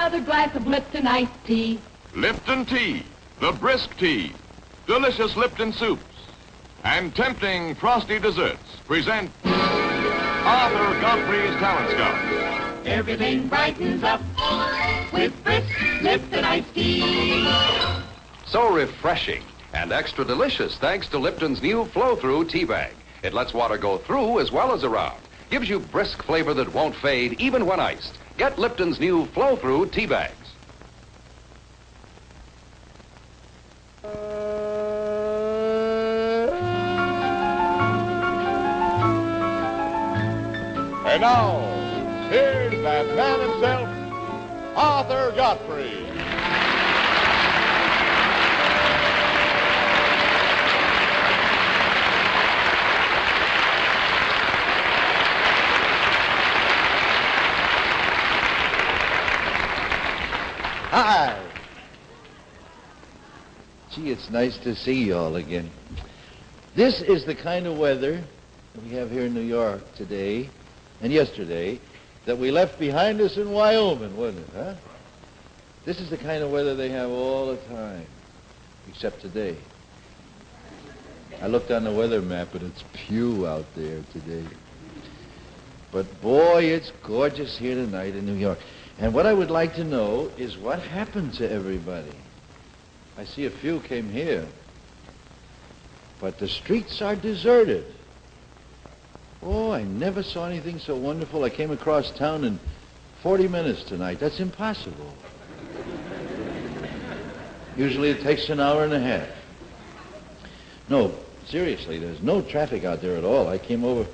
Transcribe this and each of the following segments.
another glass of Lipton iced tea. Lipton tea, the brisk tea, delicious Lipton soups, and tempting frosty desserts present Arthur Godfrey's Talent Scout. Everything brightens up with brisk Lipton iced tea. So refreshing and extra delicious thanks to Lipton's new flow-through tea bag. It lets water go through as well as around. Gives you brisk flavor that won't fade even when iced. Get Lipton's new flow-through tea bags. And now, here's that man himself, Arthur Godfrey. Hi. Gee, it's nice to see you all again. This is the kind of weather we have here in New York today and yesterday that we left behind us in Wyoming, wasn't it, huh? This is the kind of weather they have all the time, except today. I looked on the weather map and it's pew out there today. But boy, it's gorgeous here tonight in New York. And what I would like to know is what happened to everybody. I see a few came here, but the streets are deserted. Oh, I never saw anything so wonderful. I came across town in 40 minutes tonight. That's impossible. Usually it takes an hour and a half. No, seriously, there's no traffic out there at all. I came over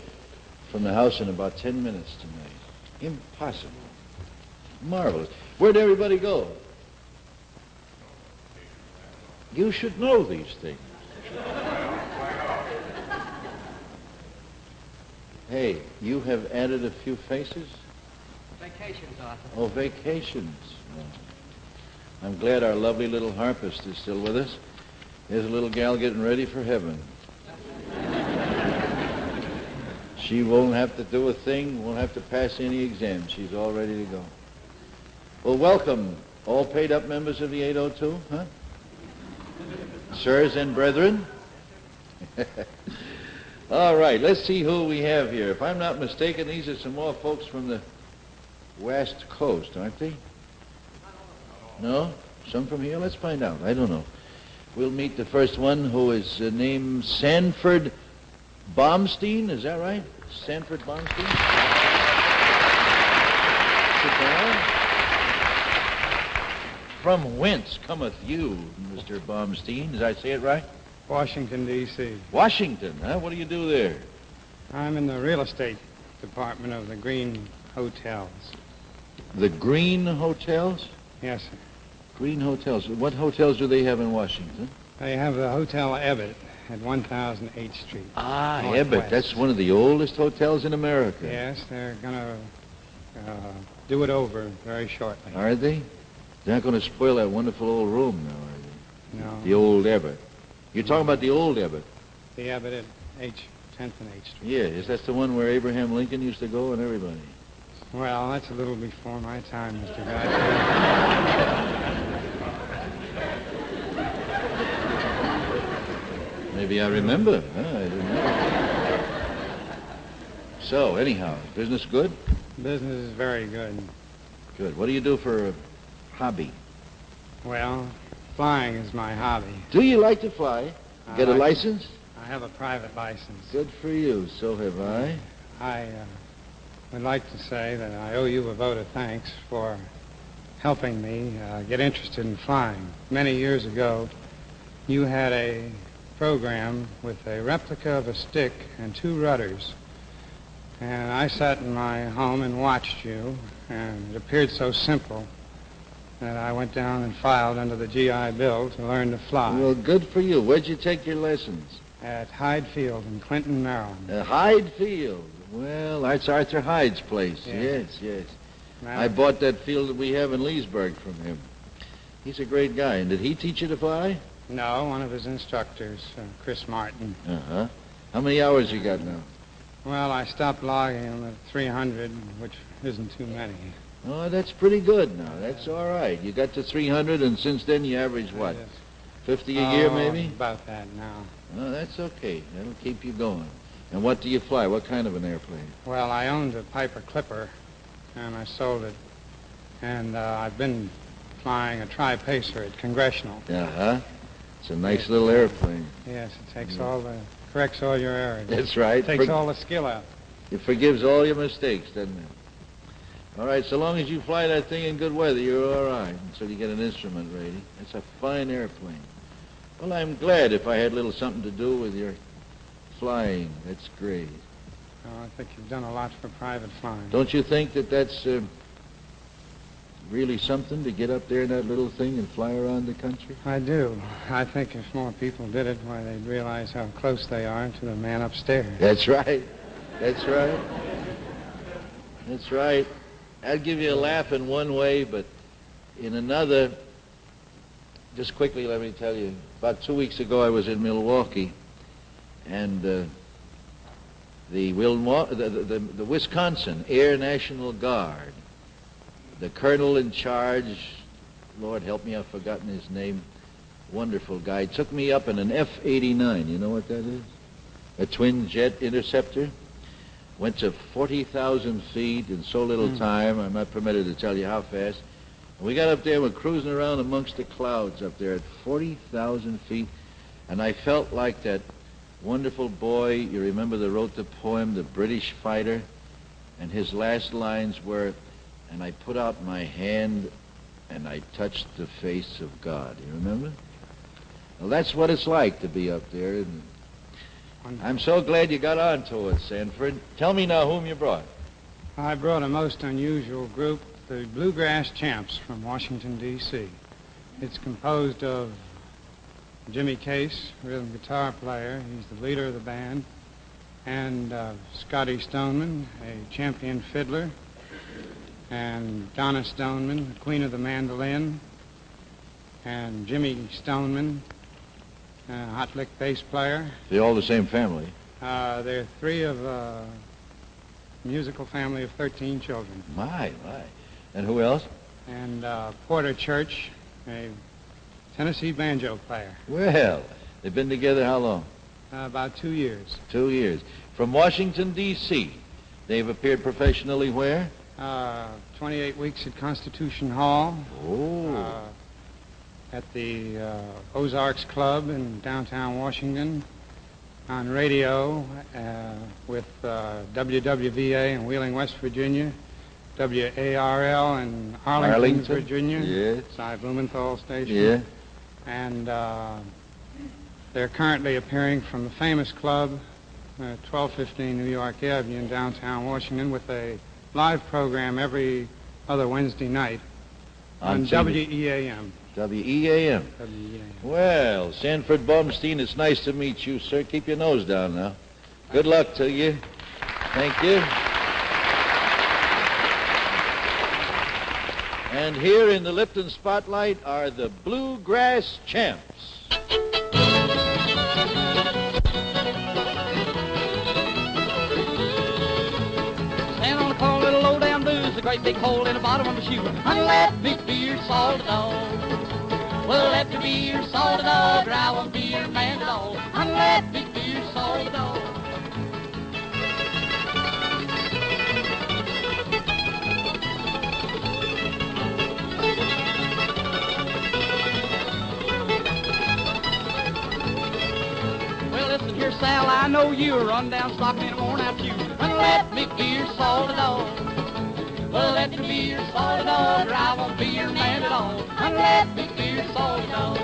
from the house in about 10 minutes tonight. Impossible. Marvelous. Where'd everybody go? You should know these things. Hey, you have added a few faces? Vacations, Arthur. Oh, vacations. I'm glad our lovely little harpist is still with us. There's a little gal getting ready for heaven. She won't have to do a thing, won't have to pass any exams. She's all ready to go. Well, welcome, all paid-up members of the 802, huh? Sirs and brethren. All right, let's see who we have here. If I'm not mistaken, these are some more folks from the West Coast, aren't they? No? Some from here? Let's find out. I don't know. We'll meet the first one, who is named Sanford Baumstein. Is that right? Sanford Baumstein? Sit down. From whence cometh you, Mr. Baumstein? Did I say it right? Washington, D.C. Washington, huh? What do you do there? I'm in the real estate department of the Green Hotels. The Green Hotels? Yes, sir. Green Hotels. What hotels do they have in Washington? They have the Hotel Ebbett at 1000 8th Street. Ah, Northwest. Ebbett. That's one of the oldest hotels in America. Yes, they're going to do it over very shortly. Are they? They're not going to spoil that wonderful old room now, are they? No. The old Ebbett. You're talking about the old Ebbett? The Ebbett at 10th and 8th Street. Yeah, is that the one where Abraham Lincoln used to go and everybody? Well, that's a little before my time, Mr. Godfrey. Maybe I remember. Huh? I didn't know. So, anyhow, business good? Business is very good. Good. What do you do for a hobby? Well, flying is my hobby. Do you like to fly? Get a license? I have a private license. Good for you. So have I. I would like to say that I owe you a vote of thanks for helping me get interested in flying. Many years ago, you had a program with a replica of a stick and 2 rudders. And I sat in my home and watched you, and it appeared so simple that I went down and filed under the GI Bill to learn to fly. Well, good for you. Where'd you take your lessons? At Hyde Field in Clinton, Maryland. Hyde Field. Well, that's Arthur Hyde's place. Yes, yes. I bought that field that we have in Leesburg from him. He's a great guy. And did he teach you to fly? No, one of his instructors, Chris Martin. Uh-huh. How many hours you got now? Well, I stopped logging him at 300, which isn't too many. Oh, that's pretty good now. That's all right. You got to 300, and since then you average what? Yes. 50 a year, maybe? About that now. Oh, that's okay. That'll keep you going. And what do you fly? What kind of an airplane? Well, I owned a Piper Clipper, and I sold it. And I've been flying a Tri-Pacer at Congressional. Uh-huh. It's a nice little airplane. Yes, it takes corrects all your errors. That's right. Takes all the skill out. It forgives all your mistakes, doesn't it? All right, so long as you fly that thing in good weather, you're all right until you get an instrument rating. It's a fine airplane. Well, I'm glad if I had a little something to do with your flying. That's great. Oh, I think you've done a lot for private flying. Don't you think that that's really something to get up there in that little thing and fly around the country? I do. I think if more people did it, why, they'd realize how close they are to the man upstairs. That's right. That's right. That's right. I'd give you a laugh in one way, but in another, just quickly let me tell you, about 2 weeks ago I was in Milwaukee, and the Wisconsin Air National Guard, the colonel in charge, Lord help me, I've forgotten his name, wonderful guy, took me up in an F-89. You know what that is? A twin jet interceptor. Went to 40,000 feet in so little time, I'm not permitted to tell you how fast. And we got up there, we're cruising around amongst the clouds up there at 40,000 feet, and I felt like that wonderful boy, you remember that wrote the poem, The British Fighter, and his last lines were, and I put out my hand and I touched the face of God. You remember? Well, that's what it's like to be up there, and I'm so glad you got on to it, Sanford. Tell me now whom you brought. I brought a most unusual group, the Bluegrass Champs from Washington, D.C. It's composed of Jimmy Case, rhythm guitar player. He's the leader of the band. And Scotty Stoneman, a champion fiddler. And Donna Stoneman, the queen of the mandolin. And Jimmy Stoneman, hot lick bass player. They're all the same family. They're three of a musical family of 13 children. My. And who else? And Porter Church, a Tennessee banjo player. Well, they've been together how long? About 2 years. 2 years. From Washington, D.C. They've appeared professionally where? 28 weeks at Constitution Hall. Oh. At the Ozarks Club in downtown Washington, on radio with WWVA in Wheeling, West Virginia, WARL in Arlington, Virginia, yes. Cy Blumenthal station. Yeah. And they're currently appearing from the famous club, 1215 New York Avenue in downtown Washington, with a live program every other Wednesday night on WEAM. WEAM. Well, Sanford Baumstein, it's nice to meet you, sir. Keep your nose down now. Good luck to you. Thank you. And here in the Lipton Spotlight are the Bluegrass Champs. Stand on a corner with a low-down blues, a great big hole in the bottom of my shoe. And let me be your salted dog. Well, let me be your salted dog, or I won't be your man at all. And let me be your salted dog. Well, listen here, Sal, I know you're run down stocking in a worn-out shoe. And let me be your salted dog. Well, let me be your salted dog, or I won't be your man at all. And let me be your salted dog.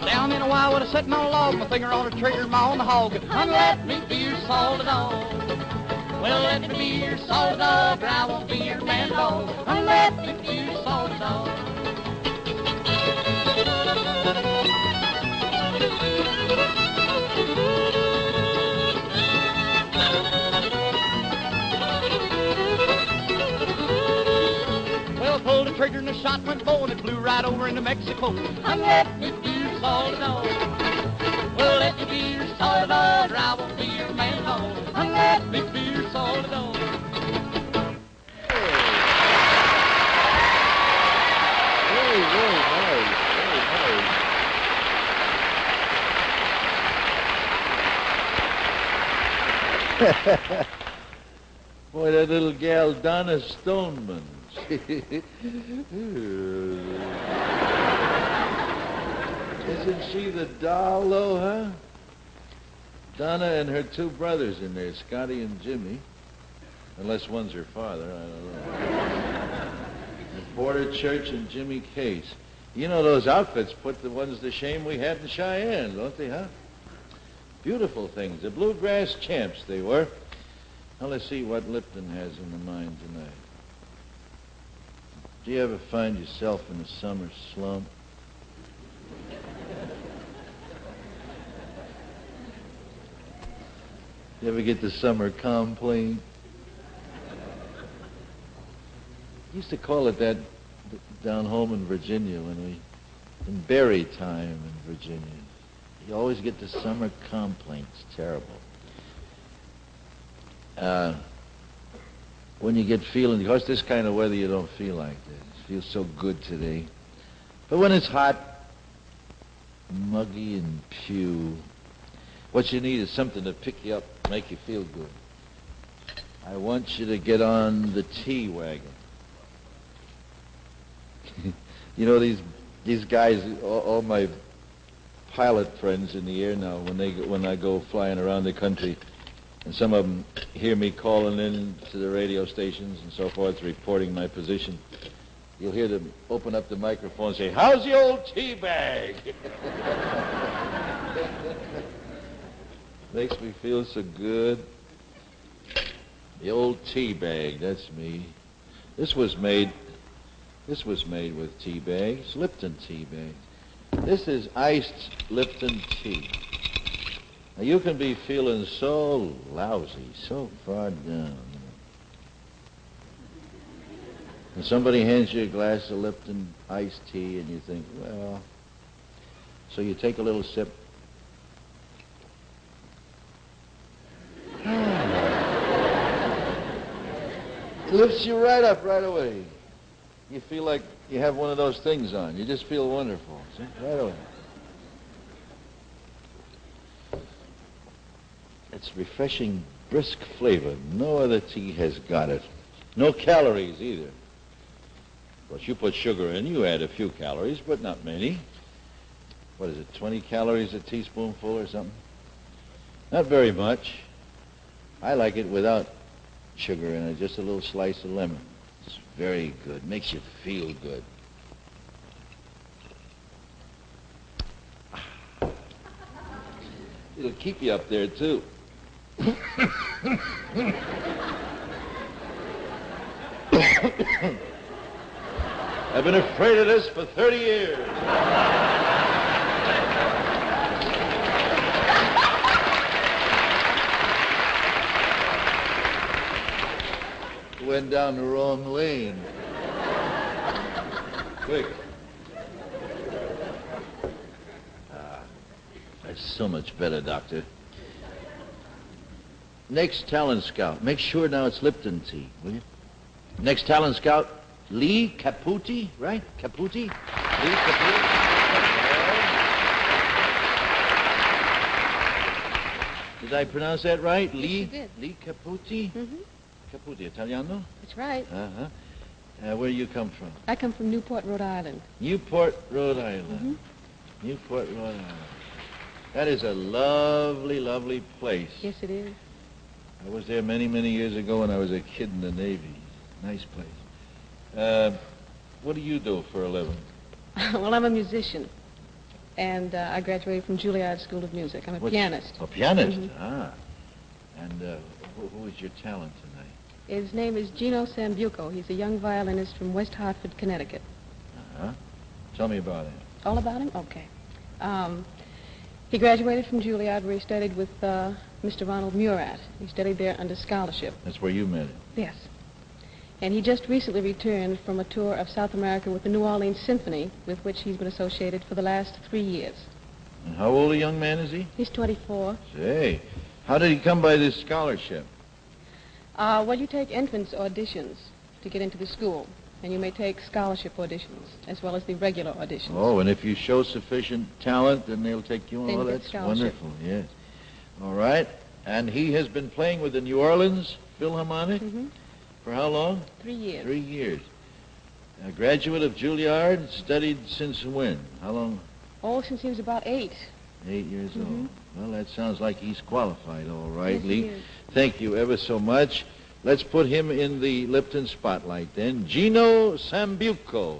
Down in a while with a sitting on a log, my finger on the trigger, my on the hog. And let me be your salted dog. Well, let me be your salted dog, or I won't be your man at all. And let me be your salted dog. Well, pull the trigger and the a shot went bow and it flew right over into Mexico. And let me be your solid dog. Well, let me be your solid dog, or I won't be your man at all. And let me be your solid dog. Very nice. Very nice. Boy, that little gal, Donna Stoneman. Isn't she the doll, though, huh? Donna and her two brothers in there, Scotty and Jimmy. Unless one's her father, I don't know. The Porter Church and Jimmy Case. You know, those outfits put the ones to shame we had in Cheyenne, don't they, huh? Beautiful things. The bluegrass champs they were. Now let's see what Lipton has in the mind tonight. Do you ever find yourself in a summer slump? You ever get the summer complaint? Used to call it that down home in Virginia in berry time in Virginia. You always get the summer complaints. Terrible. When you get feeling, because this kind of weather you don't feel like this. It feels so good today. But when it's hot, muggy and pew, what you need is something to pick you up, make you feel good. I want you to get on the tea wagon. You know, these guys, all my pilot friends in the air now, when I go flying around the country, and some of them hear me calling in to the radio stations and so forth, reporting my position, you'll hear them open up the microphone and say, "How's the old tea bag?" Makes me feel so good. The old tea bag, that's me. This was made with tea bags, Lipton tea bags. This is iced Lipton tea. Now you can be feeling so lousy, so far down, and somebody hands you a glass of Lipton iced tea and you think, well, so you take a little sip. It lifts you right up right away. You feel like you have one of those things on. You just feel wonderful. See? Right away. It's refreshing, brisk flavor. No other tea has got it. No calories either. Of course, you put sugar in, you add a few calories, but not many. What is it, 20 calories a teaspoonful or something? Not very much. I like it without sugar in it, just a little slice of lemon. It's very good. Makes you feel good. It'll keep you up there, too. I've been afraid of this for 30 years. Went down the wrong lane. Quick. That's so much better, Doctor. Next talent scout. Make sure now it's Lipton tea, will you? Next talent scout, Leigh Caputi, right? Caputi? Leigh Caputi. Did I pronounce that right? Yes, Leigh? you did. Leigh Caputi? Mm-hmm. Caputi, Italiano? That's right. Uh-huh. Where do you come from? I come from Newport, Rhode Island. Newport, Rhode Island. Mm-hmm. Newport, Rhode Island. That is a lovely, lovely place. Yes, it is. I was there many, many years ago when I was a kid in the Navy. Nice place. What do you do for a living? Well, I'm a musician, and I graduated from Juilliard School of Music. I'm a pianist. A pianist? Mm-hmm. Ah. And who is your talent tonight? His name is Gino Sambuco. He's a young violinist from West Hartford, Connecticut. Uh-huh. Tell me about him. All about him? Okay. He graduated from Juilliard, where he studied with Mr. Ronald Murat. He studied there under scholarship. That's where you met him? Yes. And he just recently returned from a tour of South America with the New Orleans Symphony, with which he's been associated for the last 3 years. And how old a young man is he? He's 24. Say, how did he come by this scholarship? Well, you take entrance auditions to get into the school, and you may take scholarship auditions, as well as the regular auditions. Oh, and if you show sufficient talent, then they'll take you on. Then Oh, you get that's scholarship. wonderful, yes. All right. And he has been playing with the New Orleans Philharmonic Mm-hmm. for how long? 3 years. 3 years. A graduate of Juilliard, studied since when? How long? Oh, since he was about 8. 8 years Mhm. old. Well, that sounds like he's qualified, all right, Yes, he Leigh. is. Thank you ever so much. Let's put him in the Lipton spotlight then. Gino Sambuco.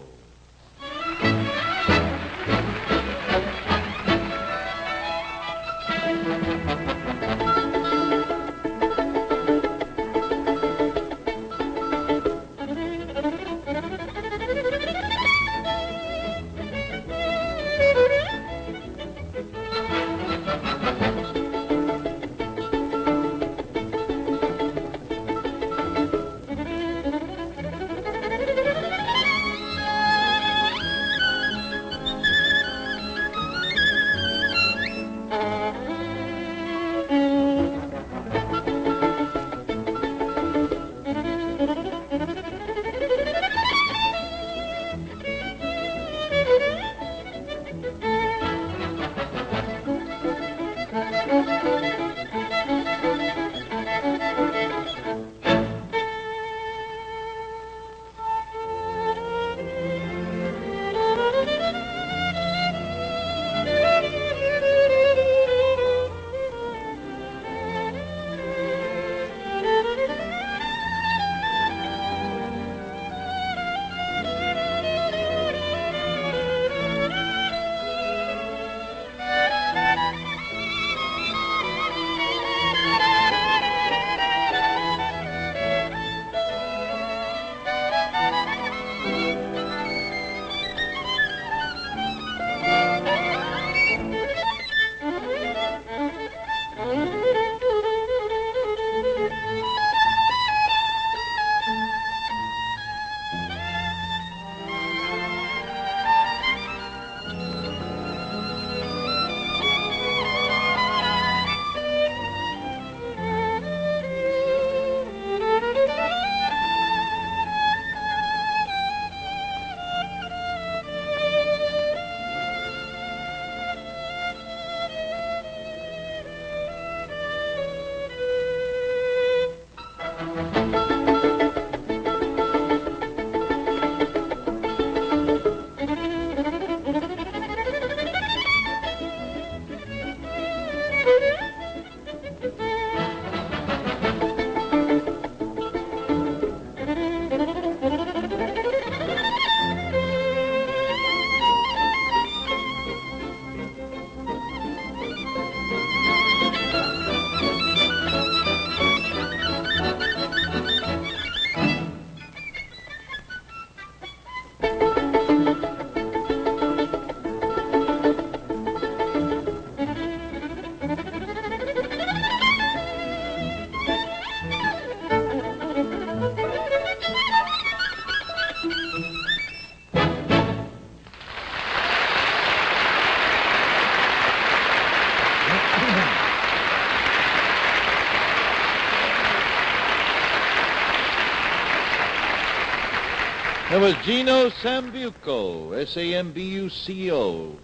That was Gino Sambuco, S-A-M-B-U-C-O,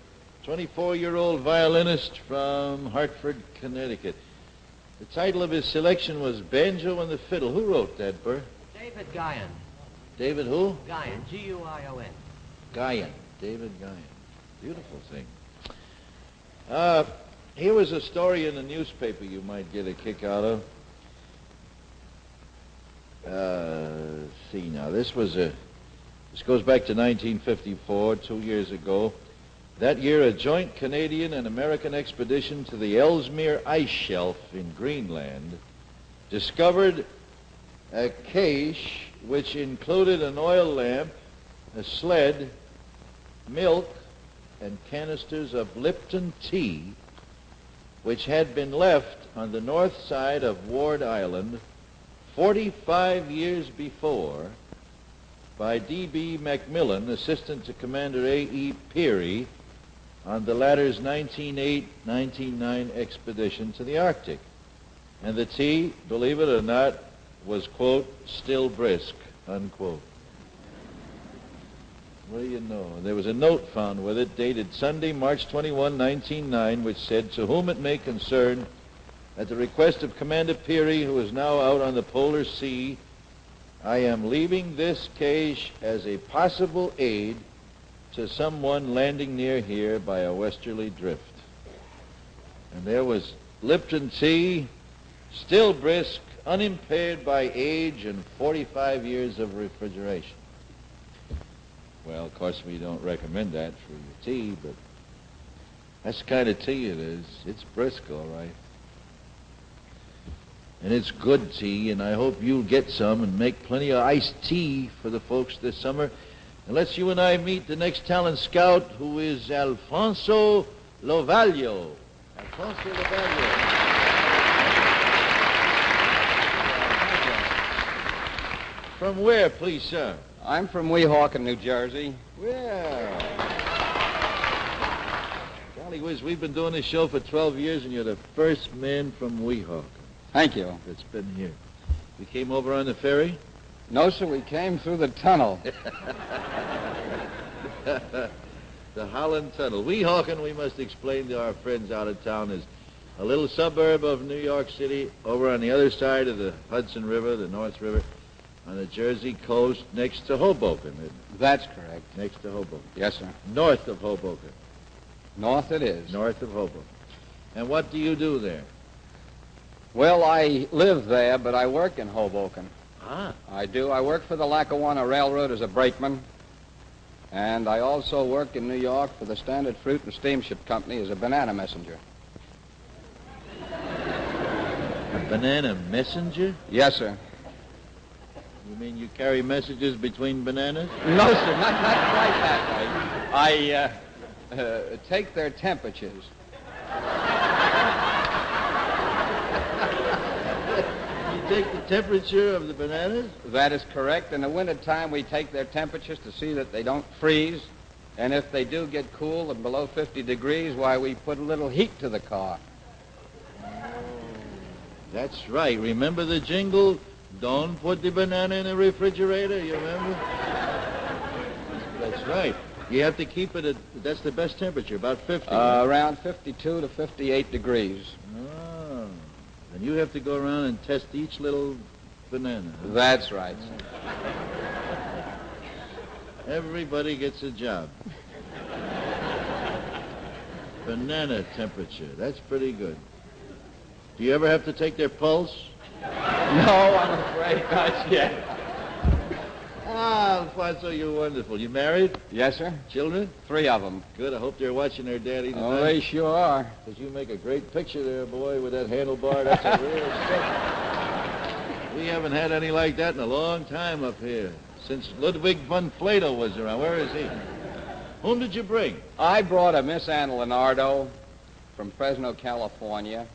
24-year-old violinist from Hartford, Connecticut. The title of his selection was Banjo and the Fiddle. Who wrote that, Burr? David Guyon. David who? Guyon, G-U-I-O-N. Guyon. David Guyon. Beautiful thing. Here was a story in the newspaper you might get a kick out of. Let's see now. This goes back to 1954, 2 years ago. That year, a joint Canadian and American expedition to the Ellesmere Ice Shelf in Greenland discovered a cache which included an oil lamp, a sled, milk, and canisters of Lipton tea, which had been left on the north side of Ward Island 45 years before by D.B. McMillan, assistant to Commander A.E. Peary, on the latter's 1908-1909 expedition to the Arctic. And the tea, believe it or not, was, quote, still brisk, unquote. What do you know? There was a note found with it dated Sunday, March 21, 1909, which said, "To whom it may concern, at the request of Commander Peary, who is now out on the polar sea, I am leaving this cache as a possible aid to someone landing near here by a westerly drift." And there was Lipton tea, still brisk, unimpaired by age and 45 years of refrigeration. Well, of course, we don't recommend that for your tea, but that's the kind of tea it is. It's brisk, all right. And it's good tea, and I hope you'll get some and make plenty of iced tea for the folks this summer. And let's you and I meet the next talent scout, who is Alfonso Lovaglio. Alfonso Lovaglio. From where, please, sir? I'm from Weehawken, New Jersey. Well, golly whiz, we've been doing this show for 12 years, and you're the first man from Weehawken Thank you. that's been here. You came over on the ferry? No, sir, we came through the tunnel. The Holland Tunnel. Weehawken, we must explain to our friends out of town, is a little suburb of New York City over on the other side of the Hudson River, the North River, on the Jersey coast next to Hoboken, isn't it? That's correct. Next to Hoboken. Yes, sir. North of Hoboken. North it is. North of Hoboken. And what do you do there? Well, I live there, but I work in Hoboken. Ah. I do. I work for the Lackawanna Railroad as a brakeman, and I also work in New York for the Standard Fruit and Steamship Company as a banana messenger. A banana messenger? Yes, sir. You mean you carry messages between bananas? No, sir, not quite that way. I take their temperatures. You take the temperature of the bananas? That is correct. In the wintertime, we take their temperatures to see that they don't freeze. And if they do get cool and below 50 degrees, why, we put a little heat to the car. That's right. Remember the jingle? Don't put the banana in the refrigerator, you remember? That's right. You have to keep it at, that's the best temperature, about 50. Around 52 to 58 degrees. Oh. And you have to go around and test each little banana. That's right. Everybody gets a job. Banana temperature. That's pretty good. Do you ever have to take their pulse? No, I'm afraid not yet. Ah, Alfonso, you're wonderful. You married? Yes, sir. Children? 3 of them. Good. I hope they're watching their daddy tonight. Oh, they sure are. Because you make a great picture there, boy, with that handlebar. That's a real stick. We haven't had any like that in a long time up here. Since Ludwig von Flato was around. Where is he? Whom did you bring? I brought a Miss Anna Leonardo from Fresno, California,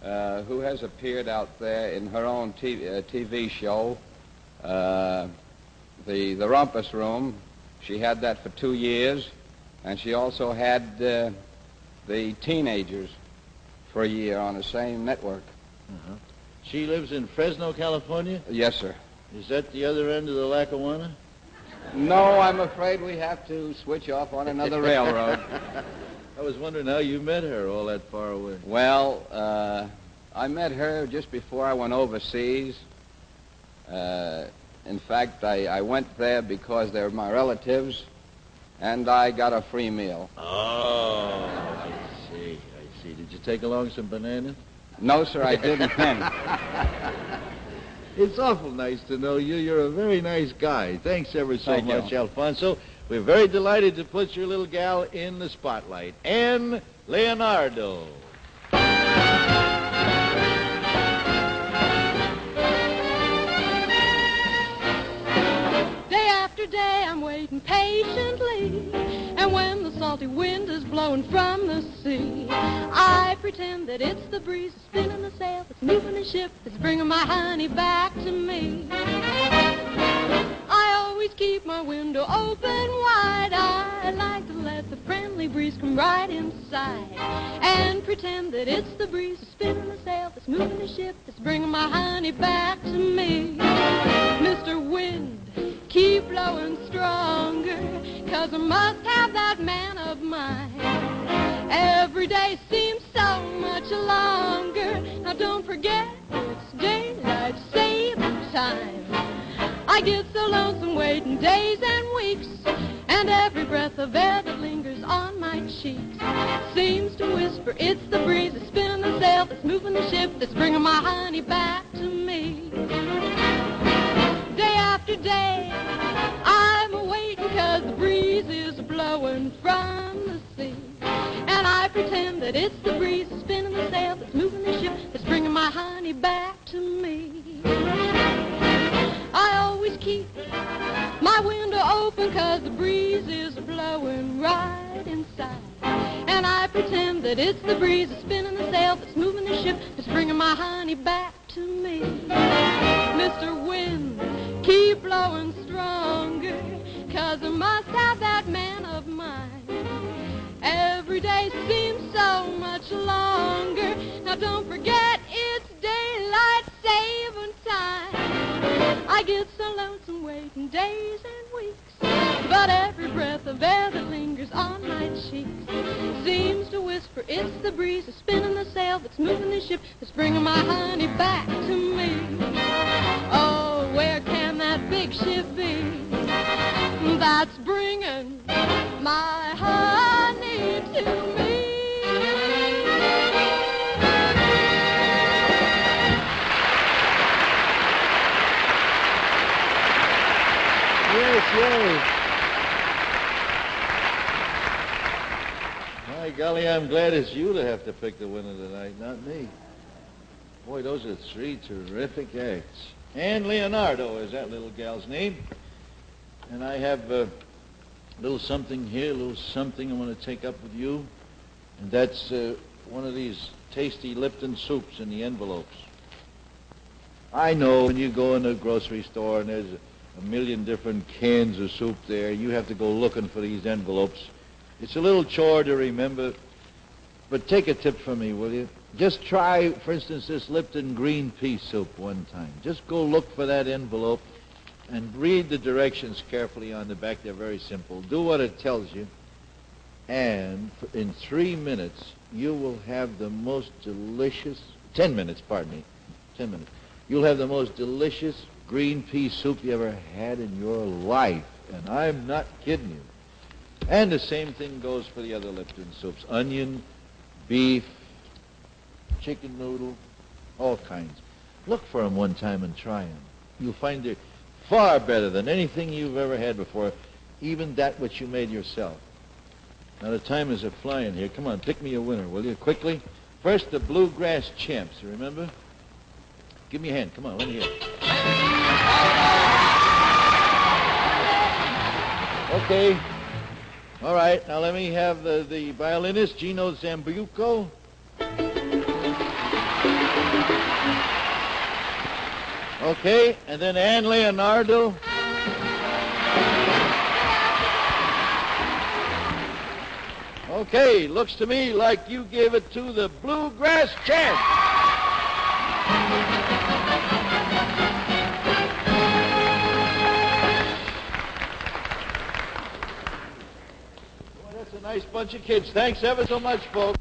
who has appeared out there in her own TV show, the Rumpus Room. She had that for 2 years, and she also had the Teenagers for a year on the same network. Uh-huh. She lives in Fresno, California? Yes, sir. Is that the other end of the Lackawanna? No, I'm afraid we have to switch off on another railroad. I was wondering how you met her all that far away. Well, I met her just before I went overseas. In fact, I went there because they're my relatives, and I got a free meal. Oh, I see. Did you take along some bananas? No, sir, I didn't then. It's awful nice to know you. You're a very nice guy. Thanks ever so Thank much, you. Alfonso. We're very delighted to put your little gal in the spotlight. And Leonardo. Day after day I'm waiting patiently, and when the salty wind is blowing from the sea, I pretend that it's the breeze that's spinning the sail, that's moving the ship, that's bringing my honey back to me. I always always keep my window open wide. I like to let the friendly breeze come right inside and pretend that it's the breeze that's spinning the sail, that's moving the ship, that's bringing my honey back to me. Mr. Wind, keep blowing stronger, 'cause I must have that man of mine. Every day seems so much longer. Now don't forget, it's daylight saving time. I get so lonesome waiting days and weeks, and every breath of air that lingers on my cheeks seems to whisper, it's the breeze that's spinning the sail, that's moving the ship, that's bringing my honey back to me. Day after day, I'm waiting 'cause the breeze is blowing from the sea, and I pretend that it's the breeze that's spinning the sail, that's moving the ship, that's bringing my honey back to me. I always keep my window open 'cause the breeze is blowing right inside, and I pretend that it's the breeze that's spinning the sail, that's moving the ship, that's bringing my honey back to me. Mr. Wind, keep blowing stronger, 'cause I must have that man of mine. Every day seems so much longer. Now don't forget, it's daylight saving time. I get so lonesome waiting days and weeks, but every breath of air that lingers on my cheeks seems to whisper, it's the breeze that's spinning the sail, that's moving the ship, that's bringing my honey back to me. Oh, where can that big ship be that's bringing my honey to me? Yes. My golly, I'm glad it's you to have to pick the winner tonight, not me. Boy, those are three terrific acts. And Leonardo is that little gal's name. And I have a little something here, a little something I want to take up with you. And that's one of these tasty Lipton soups in the envelopes. I know when you go in a grocery store and there's a million different cans of soup there, you have to go looking for these envelopes. It's a little chore to remember, but take a tip from me, will you? Just try, for instance, this Lipton green pea soup one time. Just go look for that envelope and read the directions carefully on the back. They're very simple. Do what it tells you, and in 3 minutes, you will have the most delicious, 10 minutes, pardon me, 10 minutes. You'll have the most delicious green pea soup you ever had in your life, and I'm not kidding you. And the same thing goes for the other Lipton soups. Onion, beef, chicken noodle, all kinds. Look for them one time and try them. You'll find they're far better than anything you've ever had before, even that which you made yourself. Now the time is a-flying here. Come on, pick me a winner, will you, quickly? First, the Bluegrass Champs, you remember? Give me a hand. Come on, let me hear it. Okay. All right, now let me have the violinist, Gino Sambuco. Okay, and then Ann Leonardo. Okay, looks to me like you gave it to the Bluegrass Champs. Boy, that's a nice bunch of kids. Thanks ever so much, folks.